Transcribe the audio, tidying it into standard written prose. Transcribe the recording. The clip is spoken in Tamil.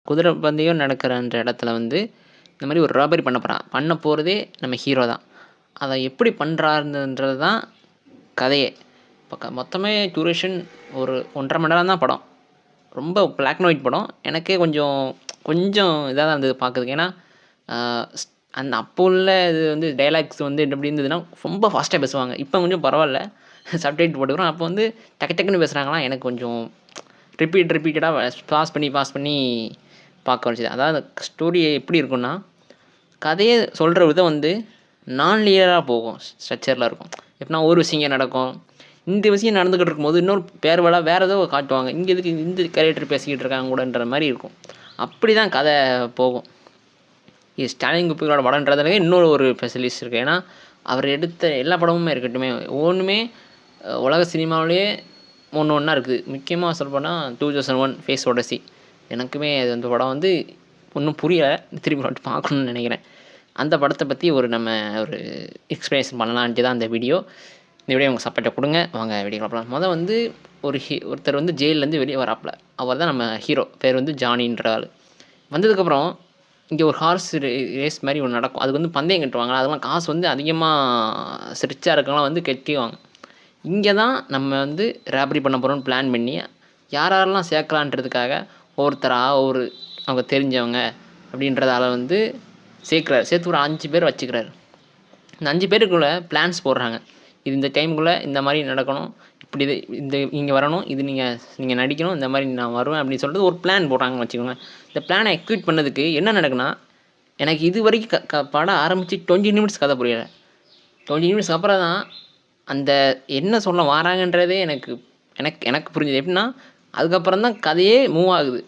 குதிரை பந்தயம் நடக்கிறன்ற இடத்துல வந்து இந்த மாதிரி ஒரு ராபரி பண்ண போகிறதே நம்ம ஹீரோ தான். அதை எப்படி பண்ணுறாருன்றது தான் கதையே. இப்போ மொத்தமே டியூரேஷன் ஒரு 1.5 மணி நேரம் தான் படம். ரொம்ப பிளாக் அண்ட் ஒயிட் படம். எனக்கே கொஞ்சம் இதாக தான் இருந்தது பார்க்குறதுக்கு. ஏன்னா அந்த அப்போ உள்ள இது வந்து டைலாக்ஸ் வந்து எப்படி இருந்ததுன்னா ரொம்ப ஃபாஸ்ட்டாக பேசுவாங்க. இப்போ கொஞ்சம் பரவாயில்ல, சப்டைட்டில் போட்டுக்கிறோம். அப்போ வந்து டக்குன்னு பேசுகிறாங்களா, எனக்கு கொஞ்சம் ரிப்பீட்டடாக பாஸ் பண்ணி பார்க்க வச்சுது. அதாவது ஸ்டோரி எப்படி இருக்குன்னா, கதையை சொல்கிற விதம் வந்து நான் லீனியராக போகும், ஸ்ட்ரக்சரில் இருக்கும். எப்படின்னா ஒரு விஷயம் நடக்கும், இந்த விஷயம் நடந்துக்கிட்டு இருக்கும்போது இன்னொரு பேர்வலாக வேறு ஏதோ காட்டுவாங்க, இங்கே இதுக்கு இந்த கேரக்டர் பேசிக்கிட்டு இருக்காங்க கூடன்ற மாதிரி இருக்கும். அப்படி தான் கதை போகும். இது ஸ்டாலின் குப்பிகளோட படம்ன்றதுல இன்னொரு ஒரு ஸ்பெஷலிஸ்ட் இருக்குது. ஏன்னா அவர் எடுத்த எல்லா படமுமே இருக்கட்டுமே, ஒவ்வொன்றுமே உலக சினிமாவிலேயே ஒன்றா இருக்குது. முக்கியமாக சொல்லப்போனால் 2001 ஃபேஸ் ஓடசி, எனக்குமே அது அந்த படம் வந்து ஒன்றும் புரியலை, திரும்பி வந்துட்டு பார்க்கணுன்னு நினைக்கிறேன். அந்த படத்தை பற்றி நம்ம ஒரு எக்ஸ்ப்ளனேஷன் பண்ணலான்ட்டு தான் அந்த வீடியோ. இந்த வீடியோ உங்கள் சப்போர்ட்டை கொடுங்க. வாங்க வீடியோ பார்க்கலாம். முதல் வந்து ஒருத்தர் வந்து ஜெயிலேருந்து வெளியே வராப்பில். அவர் தான் நம்ம ஹீரோ, பேர் வந்து ஜானின்ற ஆள். வந்ததுக்கப்புறம் இங்கே ஒரு ஹார்ஸ் ரேஸ் மாதிரி ஒன்று நடக்கும். அதுக்கு வந்து பந்தயம் கட்டுவாங்க. அதெல்லாம் காசு வந்து அதிகமாக ரிச்சாக இருக்கவங்களாம் வந்து கட்டிவாங்க. இங்கே தான் நம்ம வந்து ராபரி பண்ண போகிறோம்னு பிளான் பண்ணி யாரெல்லாம் சேர்க்கலான்றதுக்காக ஒவ்வொருத்தராக அவங்க தெரிஞ்சவங்க அப்படின்றதால வந்து சேர்த்து ஒரு 5 பேர் வச்சுக்கிறாரு. இந்த 5 பேருக்குள்ளே பிளான்ஸ் போடுறாங்க. இது இந்த டைமுக்குள்ளே இந்த மாதிரி நடக்கணும், இப்படி இது இந்த இங்கே வரணும், இது நீங்கள் நடிக்கணும், இந்த மாதிரி நான் வருவேன் அப்படின்னு சொல்லிட்டு ஒரு பிளான் போடுறாங்கன்னு வச்சுக்கோங்க. இந்த பிளானை எக்ஸிக்யூட் பண்ணதுக்கு என்ன நடக்குன்னா, எனக்கு இது வரைக்கும் படம் ஆரம்பித்து 20 நிமிட்ஸ் கதை புரியலை. 20 நிமிட்ஸ் அப்புறம் தான் அந்த என்ன சொல்ல வராங்கன்றதே எனக்கு புரிஞ்சுது. எப்படின்னா அதுக்கப்புறம் தான் கதையே மூவ் ஆகுது.